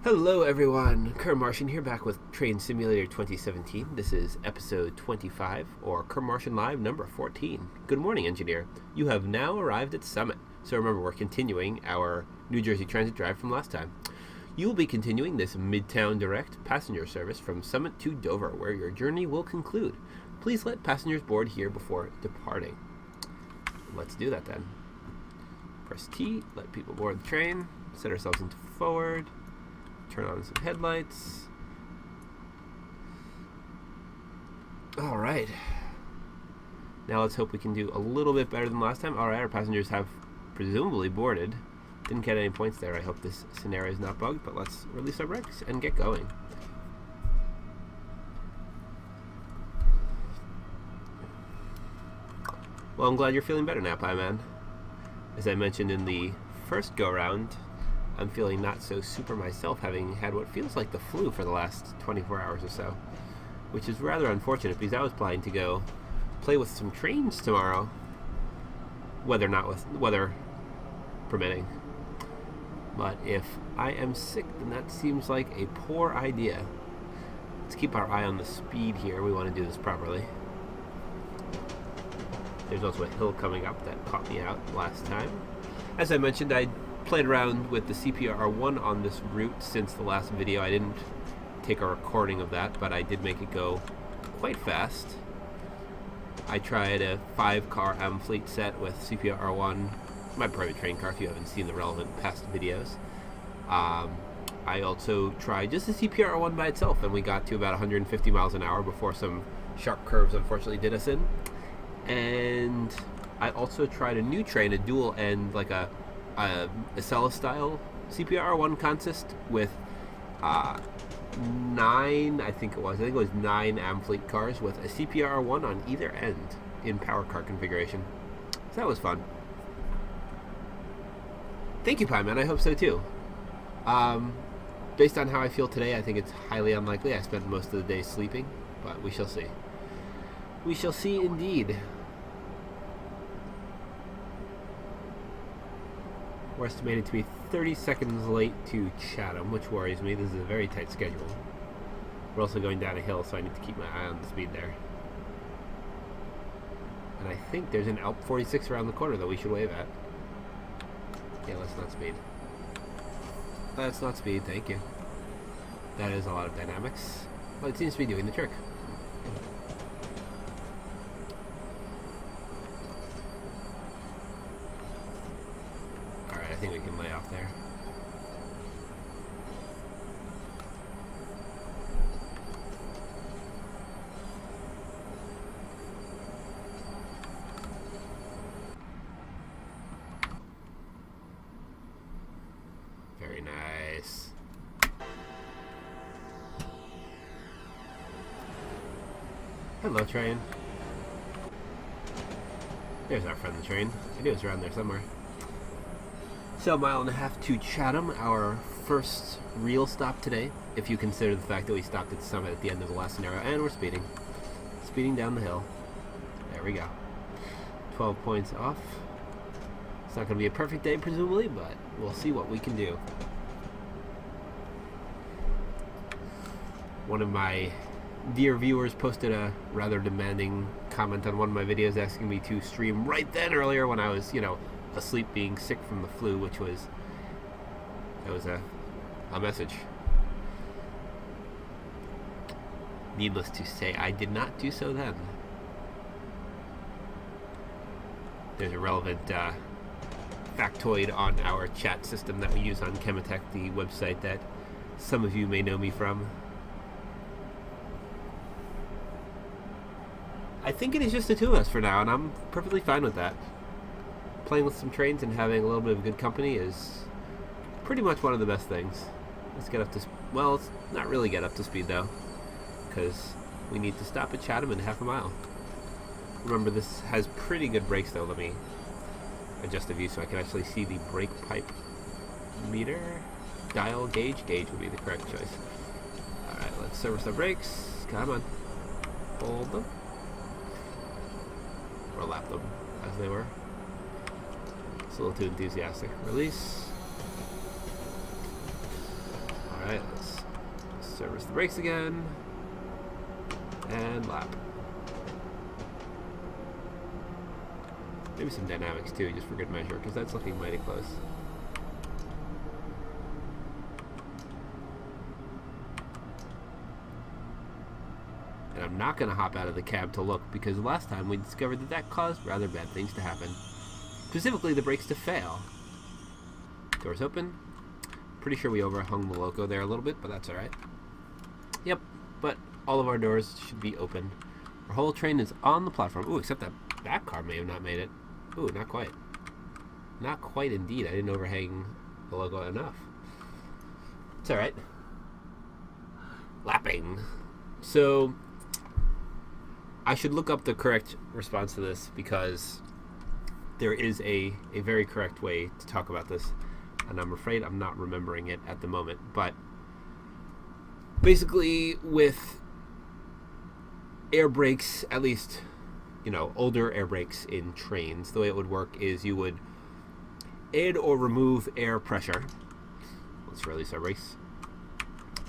Hello everyone, KermMartian here, back with Train Simulator 2017. This is episode 25, or KermMartian Live number 14. Good morning, engineer. You have now arrived at Summit. So remember, we're continuing our New Jersey Transit drive from last time. You will be continuing this Midtown Direct passenger service from Summit to Dover, where your journey will conclude. Please let passengers board here before departing. Let's do that then. Press T, let people board the train, set ourselves into forward. Turn on some headlights. All right. Now let's hope we can do a little bit better than last time. All right, our passengers have presumably boarded. Didn't get any points there. I hope this scenario is not bugged, but let's release our brakes and get going. Well, I'm glad you're feeling better now, Pie Man. As I mentioned in the first go-round, I'm feeling not so super myself, having had what feels like the flu for the last 24 hours or so, which is rather unfortunate because I was planning to go play with some trains tomorrow, weather permitting. But if I am sick, then that seems like a poor idea. Let's keep our eye on the speed here. We want to do this properly. There's also a hill coming up that caught me out last time. As I mentioned, I played around with the CPR1 on this route since the last video. I didn't take a recording of that, but I did make it go quite fast. I tried a 5-car M fleet set with CPR1, my private train car if you haven't seen the relevant past videos. I also tried just the CPR1 by itself, and we got to about 150 miles an hour before some sharp curves unfortunately did us in. And I also tried a new train, a dual end, like a Acela style CPR1 consist with 9 Amfleet cars with a CPR1 on either end in power car configuration. So that was fun. Thank you, Pie Man. I hope so too. Based on how I feel today, I think it's highly unlikely. I spent most of the day sleeping, but we shall see. We shall see indeed. We're estimated to be 30 seconds late to Chatham, which worries me. This is a very tight schedule. We're also going down a hill, so I need to keep my eye on the speed there. And I think there's an Alp 46 around the corner that we should wave at. Yeah, let's not speed. Let's not speed, thank you. That is a lot of dynamics, but it seems to be doing the trick. I think we can lay off there. Very nice. Hello, train. There's our friend, the train. I knew it was around there somewhere. So, 1.5 miles to Chatham, our first real stop today, if you consider the fact that we stopped at Summit at the end of the last scenario, and we're speeding. Speeding down the hill. There we go. 12 points off. It's not going to be a perfect day, presumably, but we'll see what we can do. One of my dear viewers posted a rather demanding comment on one of my videos asking me to stream right then earlier when I was, asleep being sick from the flu, which was a message. Needless to say, I did not do so then. There's a relevant factoid on our chat system that we use on Chematech, the website that some of you may know me from. I think it is just the two of us for now, and I'm perfectly fine with that. Playing with some trains and having a little bit of good company is pretty much one of the best things. Let's get up to well, let's not really get up to speed though, because we need to stop at Chatham in 1/2 mile. Remember, this has pretty good brakes though. Let me adjust the view so I can actually see the brake pipe meter. Dial gauge. Gauge would be the correct choice. Alright, let's service our brakes. Come on. Hold them. Or lap them, as they were. It's a little too enthusiastic. Release. Alright, let's service the brakes again. And lap. Maybe some dynamics too, just for good measure, because that's looking mighty close. And I'm not going to hop out of the cab to look, because last time we discovered that that caused rather bad things to happen. Specifically, the brakes to fail. Doors open. Pretty sure we overhung the loco there a little bit, but that's alright. Yep, but all of our doors should be open. Our whole train is on the platform. Ooh, except that back car may have not made it. Ooh, not quite. Not quite indeed. I didn't overhang the logo enough. It's alright. Lapping. So, I should look up the correct response to this, because there is a very correct way to talk about this, and I'm afraid I'm not remembering it at the moment. But basically, with air brakes, at least, you know, older air brakes in trains, the way it would work is you would add or remove air pressure. Let's release our brakes.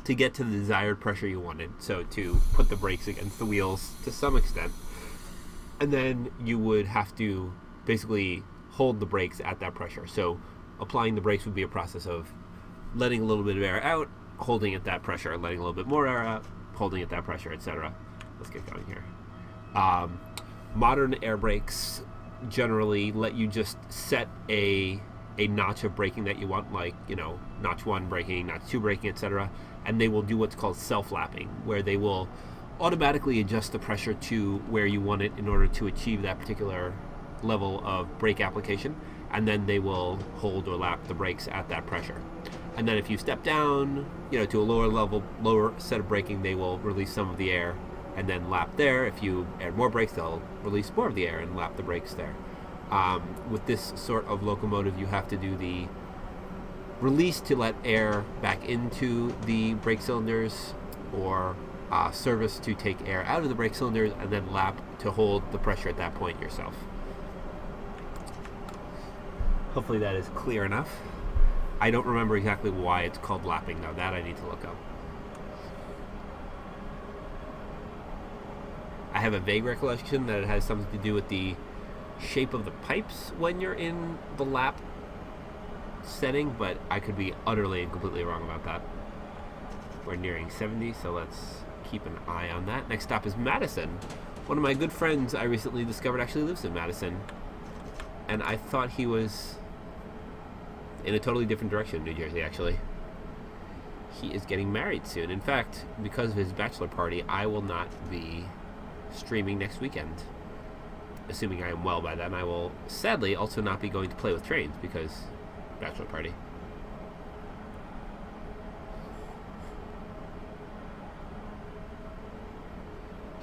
To get to the desired pressure you wanted, so to put the brakes against the wheels to some extent. And then you would have to basically hold the brakes at that pressure. So applying the brakes would be a process of letting a little bit of air out, holding at that pressure, letting a little bit more air out, holding at that pressure, etc. Let's get going here. Modern air brakes generally let you just set a notch of braking that you want, like, you know, notch 1 braking, notch 2 braking, etc. And they will do what's called self-lapping, where they will automatically adjust the pressure to where you want it in order to achieve that particular level of brake application, and then they will hold or lap the brakes at that pressure. And then if you step down, you know, to a lower set of braking, they will release some of the air and then lap there. If you add more brakes, they'll release more of the air and lap the brakes there. With this sort of locomotive, you have to do the release to let air back into the brake cylinders, or service to take air out of the brake cylinders, and then lap to hold the pressure at that point yourself. Hopefully that is clear enough. I don't remember exactly why it's called lapping, though. That I need to look up. I have a vague recollection that it has something to do with the shape of the pipes when you're in the lap setting, but I could be utterly and completely wrong about that. We're nearing 70, so let's keep an eye on that. Next stop is Madison. One of my good friends I recently discovered actually lives in Madison, and I thought he was in a totally different direction in New Jersey, actually. He is getting married soon. In fact, because of his bachelor party, I will not be streaming next weekend. Assuming I am well by then, I will sadly also not be going to Play with Trains, because bachelor party.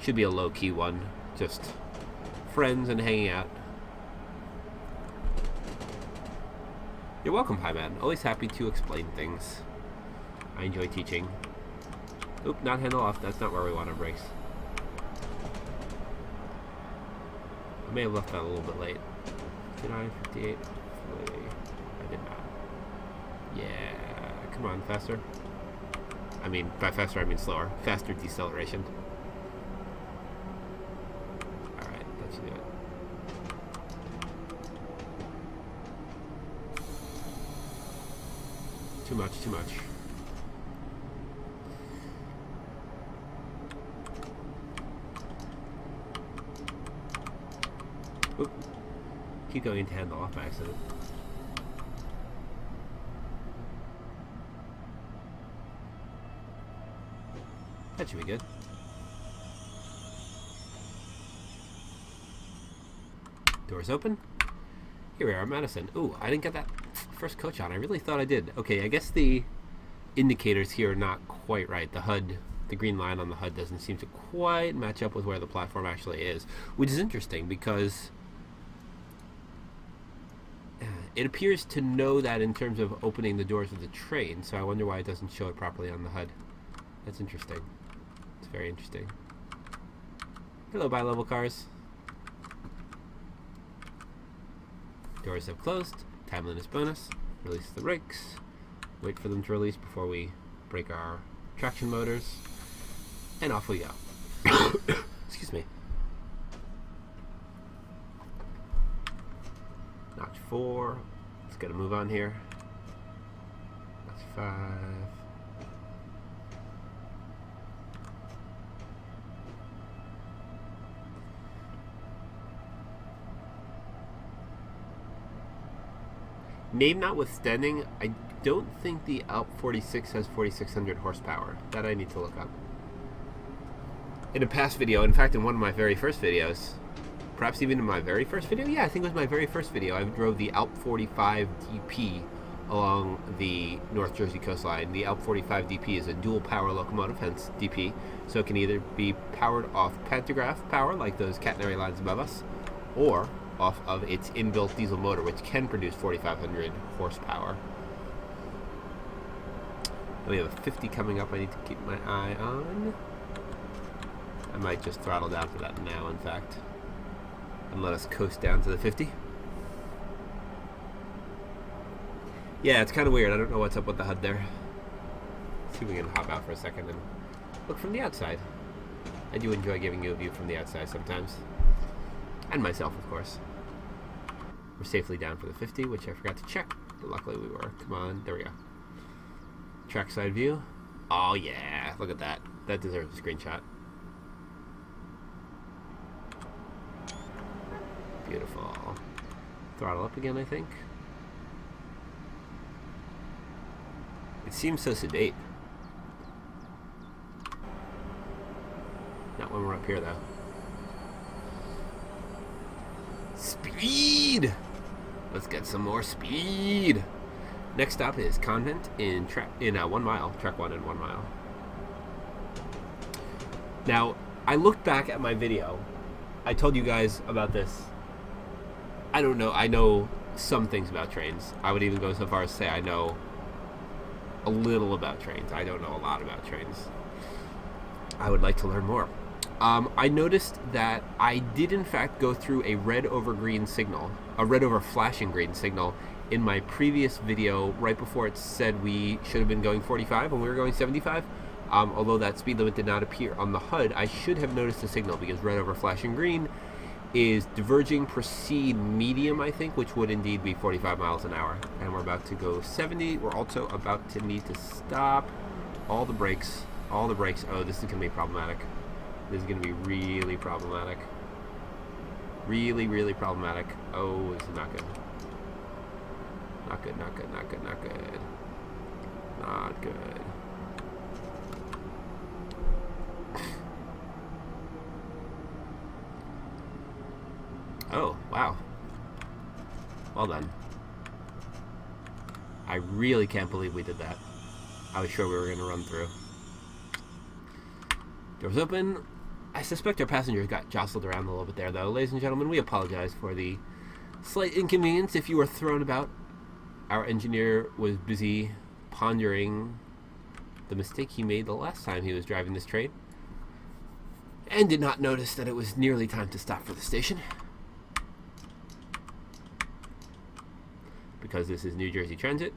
Should be a low-key one, just friends and hanging out. You're welcome, Hi Man. Always happy to explain things. I enjoy teaching. Oop, not handle off. That's not where we want our brakes. I may have left that a little bit late. 59, 58. I did not. Yeah, come on, faster. I mean, by faster I mean slower. Faster deceleration. Alright, that should do it. Too much, too much. Oop. Keep going to handle off by accident. That should be good. Doors open. Here we are, Madison. Ooh, I didn't get that first coach on. I really thought I did. Okay, I guess the indicators here are not quite right. The HUD, the green line on the HUD doesn't seem to quite match up with where the platform actually is, which is interesting because it appears to know that in terms of opening the doors of the train, so I wonder why it doesn't show it properly on the HUD. That's interesting. It's very interesting. Hello, bi-level cars. Doors have closed. Timeliness bonus. Release the brakes. Wait for them to release before we brake our traction motors, and off we go. Excuse me. Notch 4. Let's get a move on here. Notch 5. Name notwithstanding, I don't think the Alp 46 has 4,600 horsepower. That I need to look up. In a past video, in fact in one of my very first videos, perhaps even in my very first video, yeah, I think it was my very first video, I drove the Alp 45 DP along the North Jersey coastline. The Alp 45 DP is a dual power locomotive, hence DP, so it can either be powered off pantograph power, like those catenary lines above us, or off of its inbuilt diesel motor, which can produce 4,500 horsepower. We have a 50 coming up I need to keep my eye on. I might just throttle down for that now, in fact, and let us coast down to the 50. Yeah, it's kind of weird. I don't know what's up with the HUD there. Let's see if we can hop out for a second and look from the outside. I do enjoy giving you a view from the outside sometimes. And myself, of course. We're safely down for the 50, which I forgot to check, but luckily we were. Come on, there we go. Trackside view. Oh yeah, look at that. That deserves a screenshot. Beautiful. Throttle up again, I think. It seems so sedate. Not when we're up here, though. Speed! Let's get some more speed. Next stop is Convent in 1 mile. Track 1 in 1 mile. Now, I looked back at my video. I told you guys about this. I don't know. I know some things about trains. I would even go so far as to say I know a little about trains. I don't know a lot about trains. I would like to learn more. I noticed that I did in fact go through a red over green signal, a red over flashing green signal in my previous video right before it said we should have been going 45 and we were going 75. Although that speed limit did not appear on the HUD, I should have noticed the signal because red over flashing green is diverging proceed medium, I think, which would indeed be 45 miles an hour. And we're about to go 70. We're also about to need to stop. All the brakes. Oh, this is going to be problematic. This is going to be really problematic. Really, really problematic. Oh, this is not good. Not good, not good, not good, not good. Not good. Oh, wow. Well done. I really can't believe we did that. I was sure we were going to run through. Doors open. I suspect our passengers got jostled around a little bit there, though. Ladies and gentlemen, we apologize for the slight inconvenience if you were thrown about. Our engineer was busy pondering the mistake he made the last time he was driving this train and did not notice that it was nearly time to stop for the station. Because this is New Jersey Transit,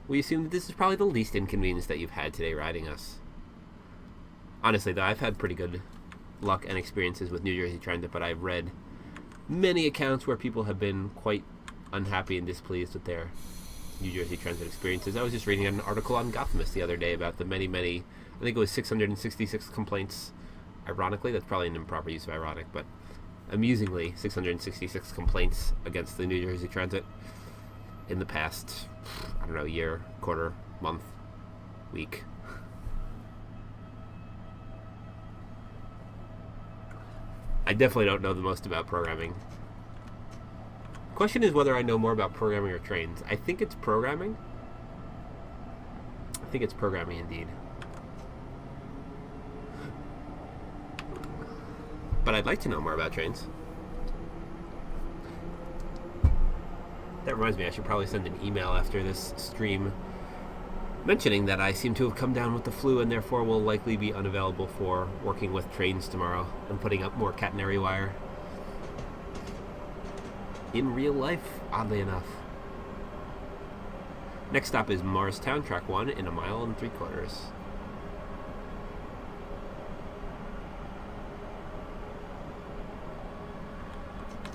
we assume that this is probably the least inconvenience that you've had today riding us. Honestly, though, I've had pretty good luck and experiences with New Jersey Transit, but I've read many accounts where people have been quite unhappy and displeased with their New Jersey Transit experiences. I was just reading an article on Gothamist the other day about the many, I think it was 666 complaints. Ironically, that's probably an improper use of ironic, but amusingly, 666 complaints against the New Jersey Transit in the past, I don't know, year, quarter, month, week. I definitely don't know the most about programming. The question is whether I know more about programming or trains. I think it's programming. I think it's programming indeed. But I'd like to know more about trains. That reminds me, I should probably send an email after this stream mentioning that I seem to have come down with the flu and therefore will likely be unavailable for working with trains tomorrow and putting up more catenary wire. In real life, oddly enough. Next stop is Morristown, track 1 in 1 3/4 miles.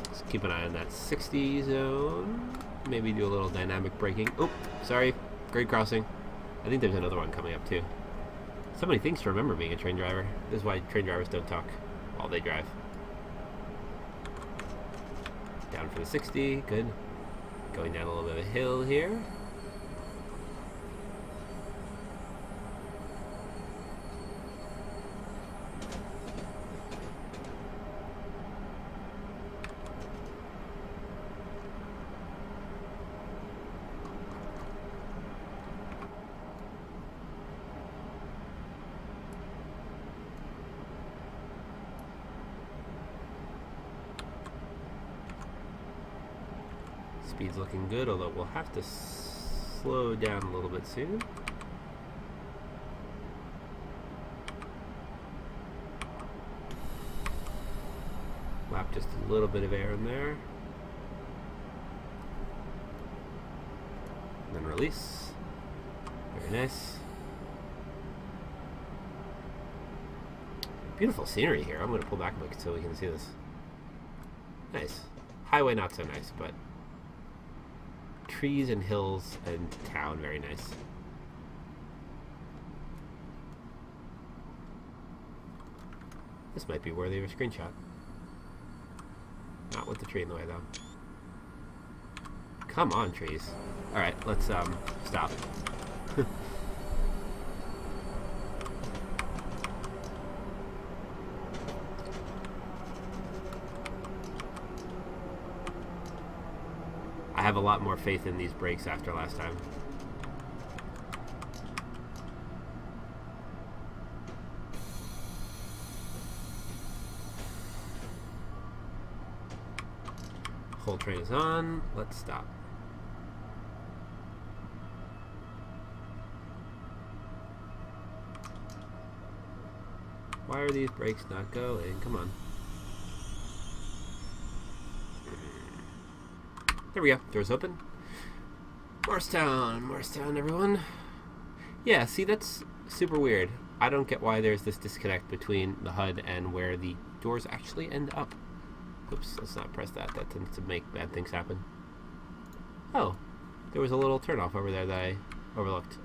Just keep an eye on that 60 zone. Maybe do a little dynamic braking. Oh, sorry, grade crossing. I think there's another one coming up too. So many things to remember being a train driver. This is why train drivers don't talk while they drive. Down for the 60, good. Going down a little bit of a hill here. Speed's looking good, although we'll have to slow down a little bit soon. Lap just a little bit of air in there. And then release. Very nice. Beautiful scenery here. I'm going to pull back a bit so we can see this. Nice. Highway not so nice, but trees and hills and town, very nice. This might be worthy of a screenshot. Not with the tree in the way though. Come on, trees. Alright, let's stop. I have a lot more faith in these brakes after last time. Whole train is on. Let's stop. Why are these brakes not going? Come on. There we go. Doors open. Morristown. Morristown, everyone. Yeah, see, that's super weird. I don't get why there's this disconnect between the HUD and where the doors actually end up. Oops, let's not press that. That tends to make bad things happen. Oh, there was a little turnoff over there that I overlooked.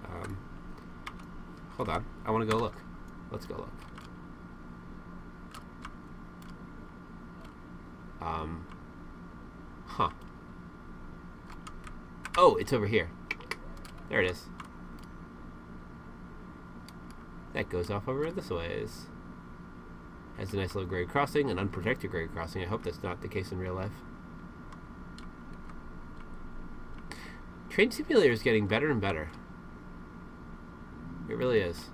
Hold on. I want to go look. Let's go look. Huh. Oh, it's over here. There it is. That goes off over this ways. Has a nice little grade crossing, an unprotected grade crossing. I hope that's not the case in real life. Train Simulator is getting better and better. It really is.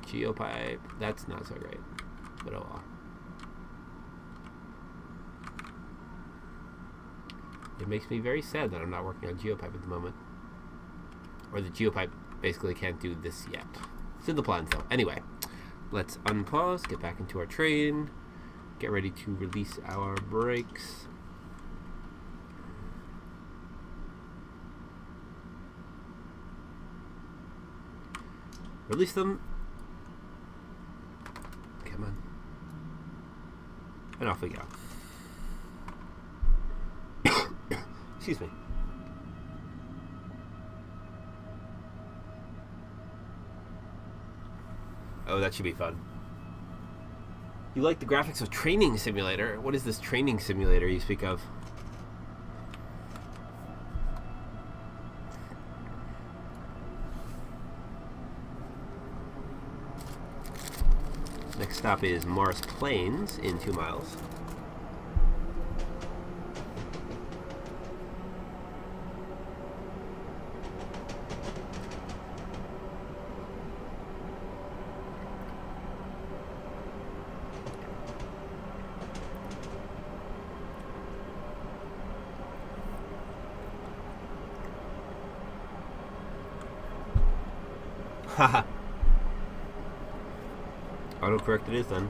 Geopipe, that's not so great. But oh well. It makes me very sad that I'm not working on Geopipe at the moment. Or the Geopipe basically can't do this yet. It's in the plans though. Anyway, let's unpause, get back into our train, get ready to release our brakes. Release them. Come on. And off we go. Excuse me. Oh, that should be fun. You like the graphics of Training Simulator? What is this Training Simulator you speak of? Next stop is Morris Plains in 2 miles. Haha. Autocorrect it is then.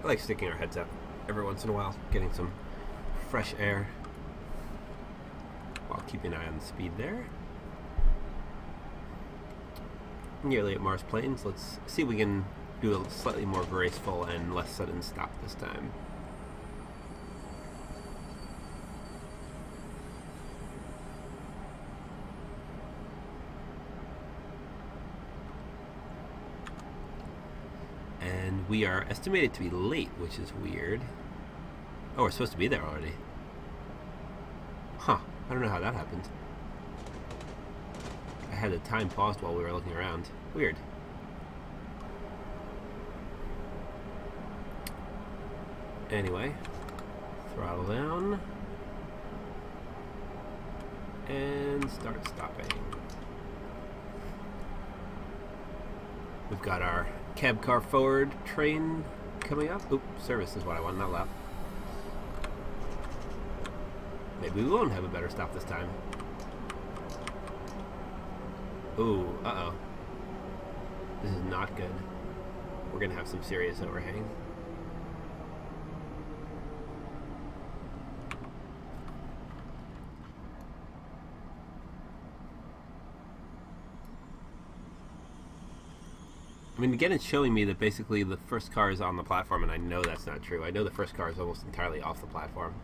I like sticking our heads up every once in a while, getting some fresh air while keeping an eye on the speed there. Nearly at Mars Plains. Let's see if we can do a slightly more graceful and less sudden stop this time. And we are estimated to be late, which is weird. Oh, we're supposed to be there already. Huh, I don't know how that happened. I had the time paused while we were looking around. Weird. Anyway, throttle down. And start stopping. We've got our cab car forward train coming up. Oop, service is what I want, not lap. Maybe we won't have a better stop this time. Ooh, uh-oh. This is not good. We're gonna have some serious overhang. I mean, again, it's showing me that basically the first car is on the platform, and I know that's not true. I know the first car is almost entirely off the platform.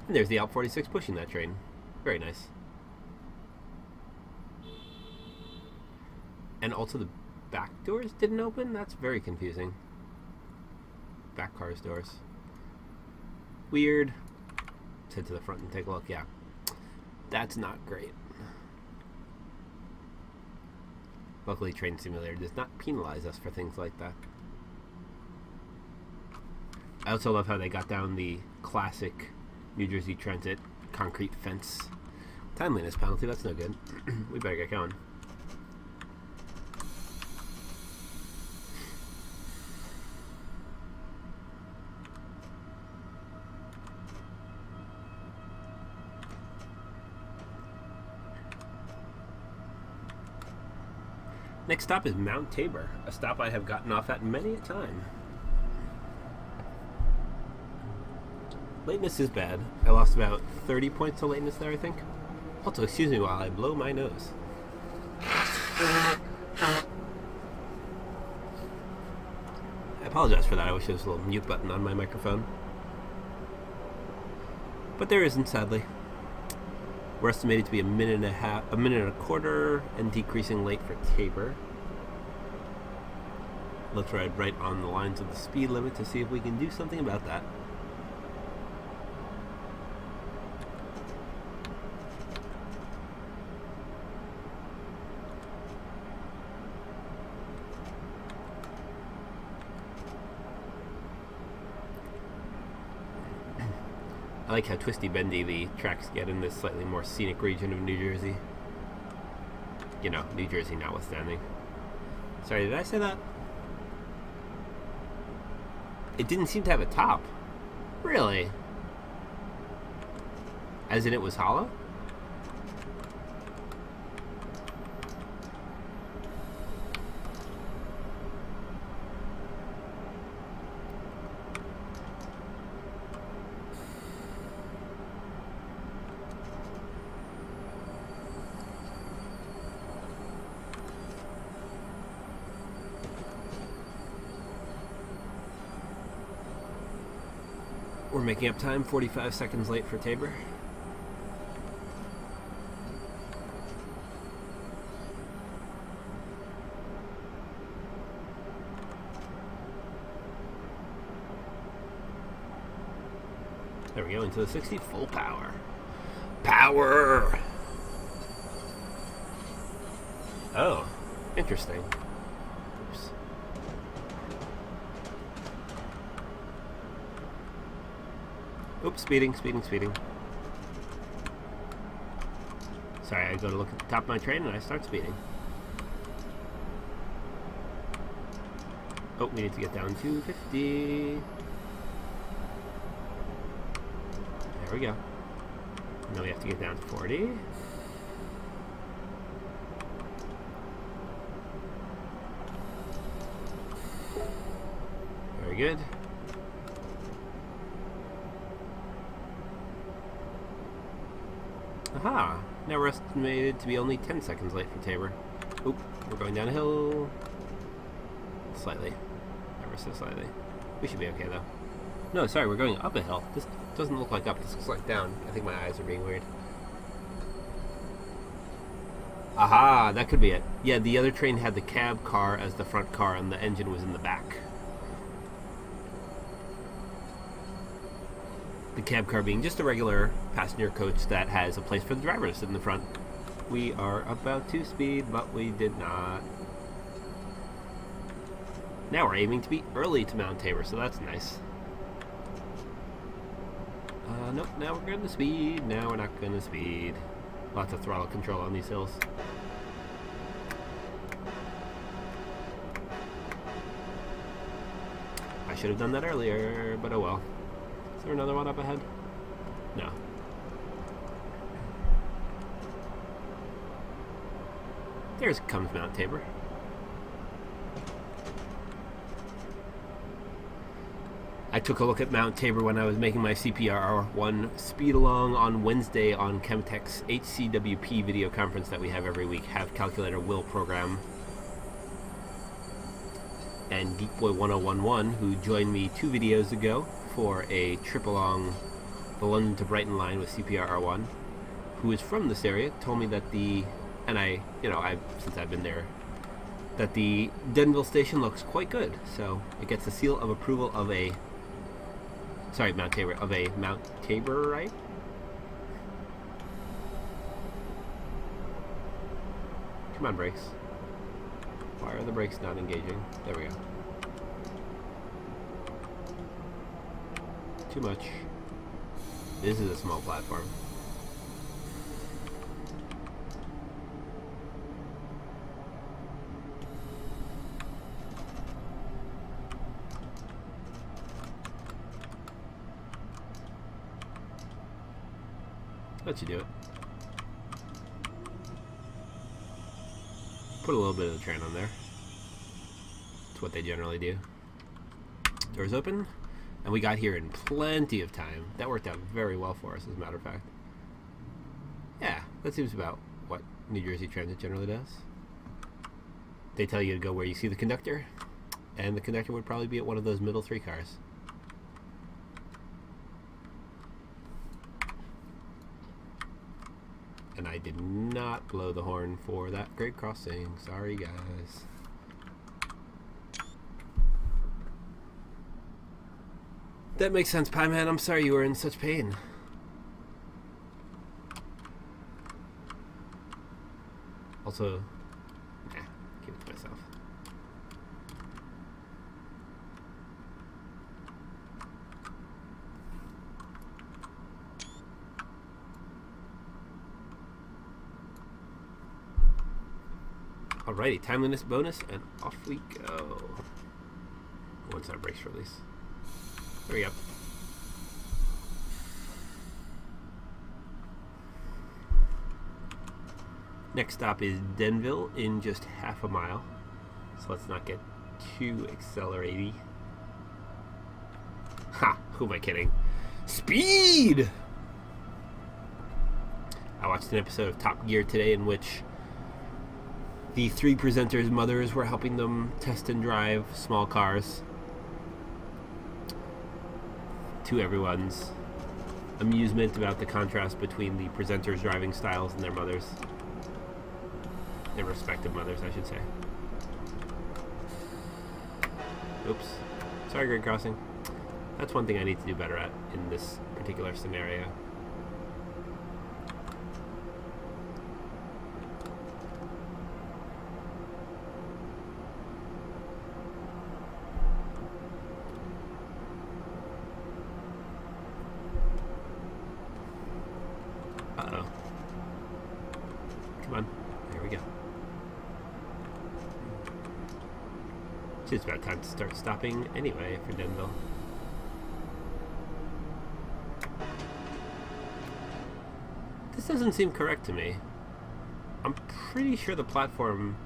And there's the Alp 46 pushing that train. Very nice. And also the back doors didn't open? That's very confusing. Back car's doors. Weird. Let's head to the front and take a look. Yeah. That's not great. Luckily, Train Simulator does not penalize us for things like that. I also love how they got down the classic New Jersey Transit concrete fence. Timeliness penalty, that's no good. We better get going. Next stop is Mount Tabor, a stop I have gotten off at many a time. Lateness is bad. I lost about 30 points to lateness there, I think. Also, excuse me while I blow my nose. I apologize for that. I wish there was a little mute button on my microphone. But there isn't, sadly. We're estimated to be a minute and a quarter, and decreasing late for Tabor. Let's ride right on the lines of the speed limit to see if we can do something about that. I like how twisty bendy the tracks get in this slightly more scenic region of New Jersey. You know, New Jersey notwithstanding. Sorry, did I say that? It didn't seem to have a top. Really? As in it was hollow? We're making up time, 45 seconds late for Tabor. There we go, into the 60, full power. Power! Oh, interesting. Oops. Oops, speeding. Sorry, I go to look at the top of my train and I start speeding. Oh, we need to get down to 50. There we go. Now we have to get down to 40. Very good. Aha! Now we're estimated to be only 10 seconds late for Tabor. Oop, we're going down a hill. Slightly. Ever so slightly. We should be okay though. No, sorry, we're going up a hill. This doesn't look like up, this looks like down. I think my eyes are being weird. Aha, that could be it. Yeah, the other train had the cab car as the front car and the engine was in the back. The cab car being just a regular passenger coach that has a place for the driver to sit in the front. We are about to speed, but we did not. Now we're aiming to be early to Mount Tabor, so that's nice. Nope, now we're going to speed. Now we're not going to speed. Lots of throttle control on these hills. I should have done that earlier, but oh well. Is there another one up ahead? No. There comes Mount Tabor. I took a look at Mount Tabor when I was making my CPR1 speed along on Wednesday on Chemtech's HCWP video conference that we have every week. Have Calculator Will program. And Geekboy1011, who joined me 2 videos ago for a trip along the London to Brighton line with CPR1, who is from this area, told me that since I've been there, that the Denville station looks quite good. So it gets the seal of approval of a Mount Taborite. Come on, brakes. Why are the brakes not engaging? There we go. Too much. This is a small platform. Let you do it. Put a little bit of the train on there. That's what they generally do. Doors open, and we got here in plenty of time. That worked out very well for us, as a matter of fact. Yeah, that seems about what New Jersey Transit generally does. They tell you to go where you see the conductor, and the conductor would probably be at one of those middle 3 cars. And I did not blow the horn for that grade crossing. Sorry, guys. That makes sense, Pie Man. I'm sorry you were in such pain. Also, keep it to myself. Alrighty, timeliness bonus, and off we go. Once our brakes release. There we go. Next stop is Denville in just half a mile. So let's not get too acceleraty. Ha! Who am I kidding? Speed! I watched an episode of Top Gear today in which the 3 presenters' mothers were helping them test and drive small cars, to everyone's amusement about the contrast between the presenters' driving styles and their mothers. Their respective mothers, I should say. Oops. Sorry, grade crossing. That's one thing I need to do better at in this particular scenario. Uh-oh. Come on. There we go. It's about time to start stopping anyway for Denville. This doesn't seem correct to me. I'm pretty sure the platform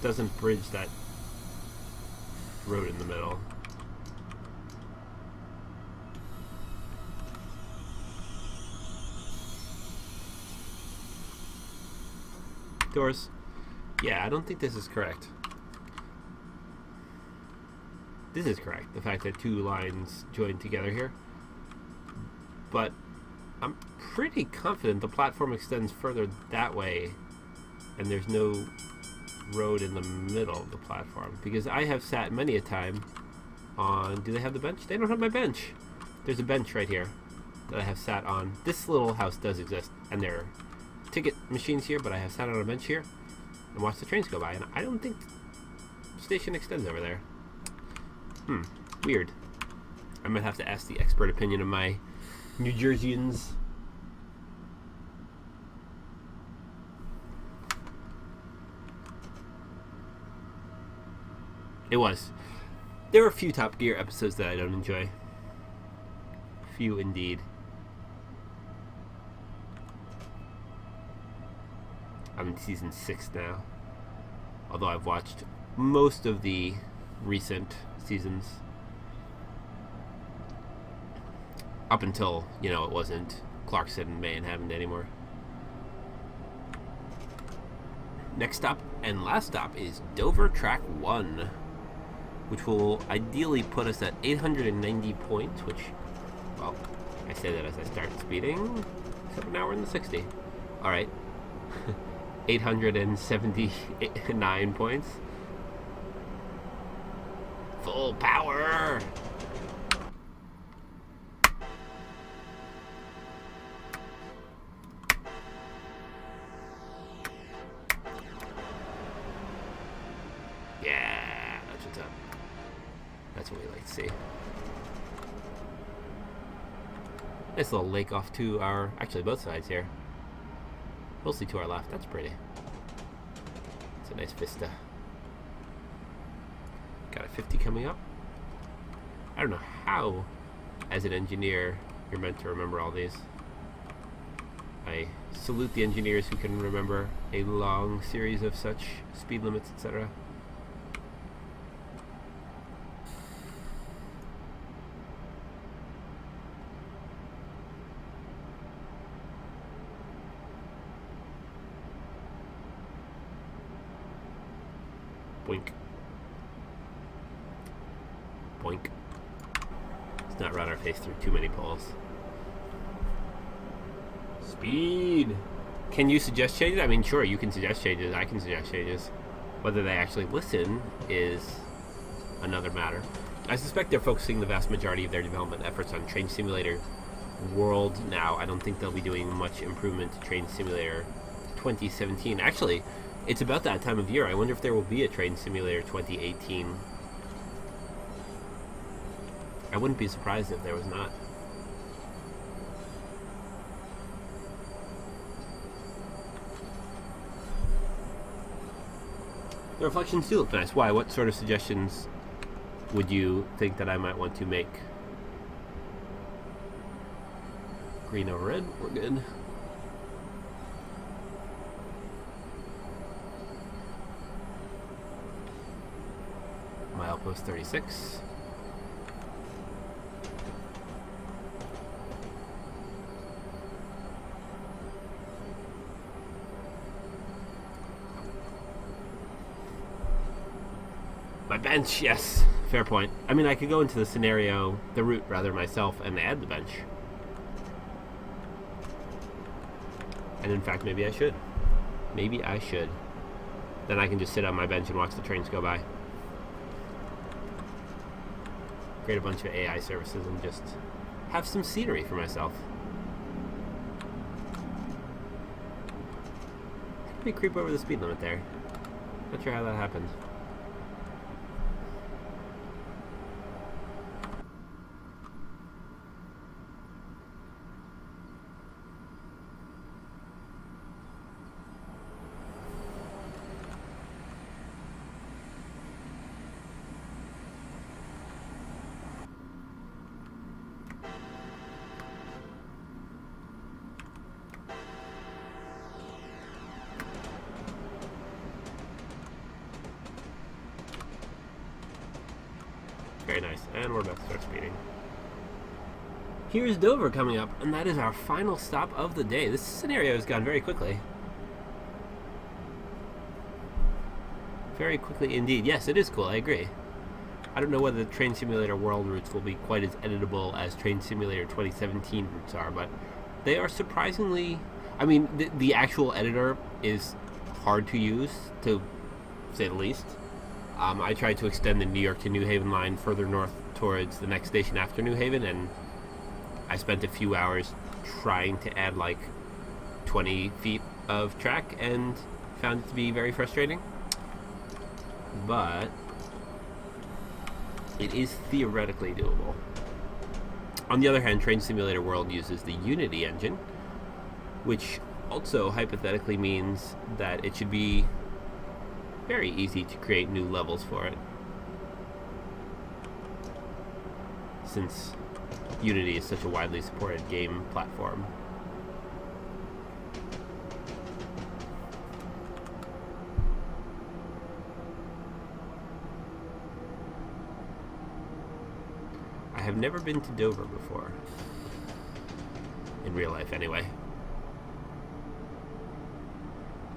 doesn't bridge that road in the middle. Doors. Yeah, I don't think this is correct. This is correct, the fact that two lines join together here. But I'm pretty confident the platform extends further that way and there's no road in the middle of the platform. Because I have sat many a time on... Do they have the bench? They don't have my bench. There's a bench right here that I have sat on. This little house does exist, and there are ticket machines here, but I have sat on a bench here and watched the trains go by, and I don't think the station extends over there. Weird. I might have to ask the expert opinion of my New Jerseyans. It was. There are a few Top Gear episodes that I don't enjoy. Few indeed. I'm in season 6 now. Although I've watched most of the recent seasons. Up until, you know, it wasn't Clarkson and May and Hammond anymore. Next stop and last stop is Dover Track 1, which will ideally put us at 890 points, which, well, I say that as I start speeding, except now we're in the 60. Alright. 879 points. Full power! Yeah, that's what's up. That's what we like to see. Nice little lake off to our, actually both sides here. Mostly to our left. That's pretty. It's a nice vista. Got a 50 coming up. I don't know how, as an engineer, you're meant to remember all these. I salute the engineers who can remember a long series of such speed limits, etc. Boink. Boink. Let's not run our face through too many poles. Speed! Can you suggest changes? I mean, sure, you can suggest changes. I can suggest changes. Whether they actually listen is another matter. I suspect they're focusing the vast majority of their development efforts on Train Simulator World now. I don't think they'll be doing much improvement to Train Simulator 2017. Actually, it's about that time of year. I wonder if there will be a Train Simulator 2018. I wouldn't be surprised if there was not. The reflections do look nice. Why? What sort of suggestions would you think that I might want to make? Green over red, we're good. Milepost 36. My bench, yes. Fair point. I mean, I could go into the scenario, the route rather, myself, and add the bench. And in fact, maybe I should. Maybe I should. Then I can just sit on my bench and watch the trains go by. Create a bunch of AI services and just have some scenery for myself. Let me creep over the speed limit there. Not sure how that happened. Very nice, and we're about to start speeding. Here's Dover coming up, and that is our final stop of the day. This scenario has gone very quickly. Very quickly indeed. Yes, it is cool. I agree. I don't know whether the Train Simulator World routes will be quite as editable as Train Simulator 2017 routes are, but they are surprisingly... I mean, the actual editor is hard to use, to say the least. I tried to extend the New York to New Haven line further north towards the next station after New Haven, and I spent a few hours trying to add like 20 feet of track and found it to be very frustrating. But it is theoretically doable. On the other hand, Train Simulator World uses the Unity engine, which also hypothetically means that it should be very easy to create new levels for it, since Unity is such a widely supported game platform. I have never been to Dover before. In real life, anyway.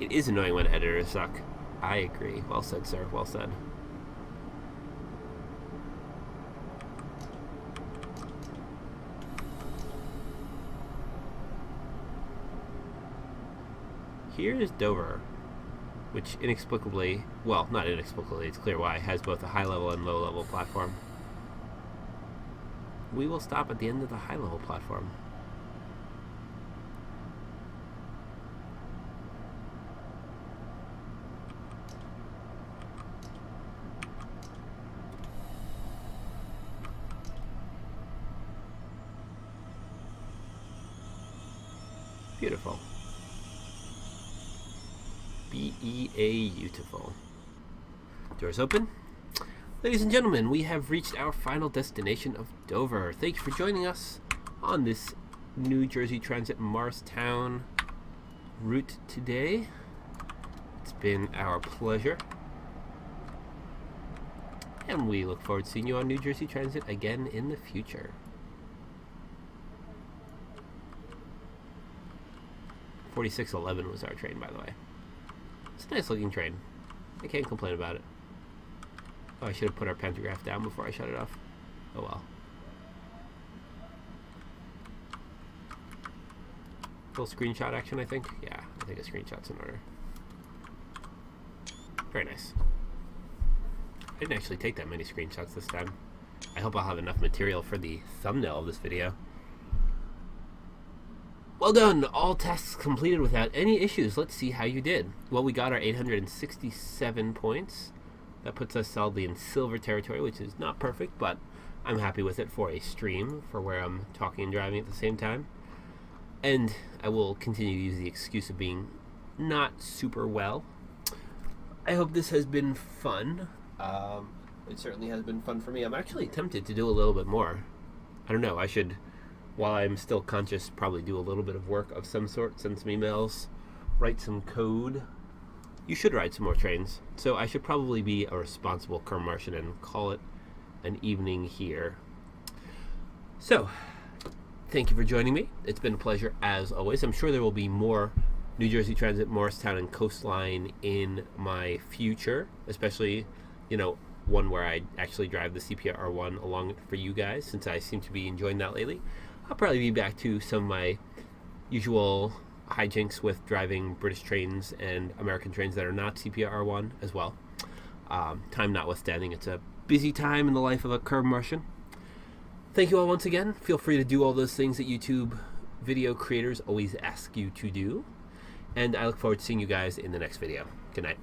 It is annoying when editors suck. I agree. Well said, sir. Well said. Here is Dover, which inexplicably, well, not inexplicably, it's clear why, has both a high-level and low-level platform. We will stop at the end of the high-level platform. Beautiful. B-E-A-beautiful. Doors open. Ladies and gentlemen, we have reached our final destination of Dover. Thank you for joining us on this New Jersey Transit Morristown route today. It's been our pleasure. And we look forward to seeing you on New Jersey Transit again in the future. 4611 was our train, by the way. It's a nice looking train. I can't complain about it. Oh, I should have put our pantograph down before I shut it off. Oh well. Full screenshot action, I think? Yeah, I think a screenshot's in order. Very nice. I didn't actually take that many screenshots this time. I hope I'll have enough material for the thumbnail of this video. Well done! All tasks completed without any issues. Let's see how you did. Well, we got our 867 points. That puts us solidly in silver territory, which is not perfect, but I'm happy with it for a stream, for where I'm talking and driving at the same time. And I will continue to use the excuse of being not super well. I hope this has been fun. It certainly has been fun for me. I'm actually tempted to do a little bit more. I don't know, I should... While I'm still conscious, probably do a little bit of work of some sort, send some emails, write some code. You should ride some more trains. So I should probably be a responsible KermMartian and call it an evening here. So, thank you for joining me. It's been a pleasure as always. I'm sure there will be more New Jersey Transit, Morristown, and Coastline in my future, especially, you know, one where I actually drive the CPR1 along for you guys, since I seem to be enjoying that lately. I'll probably be back to some of my usual hijinks with driving British trains and American trains that are not CPR1 as well. Time notwithstanding, it's a busy time in the life of a KermMartian. Thank you all once again. Feel free to do all those things that YouTube video creators always ask you to do. And I look forward to seeing you guys in the next video. Good night.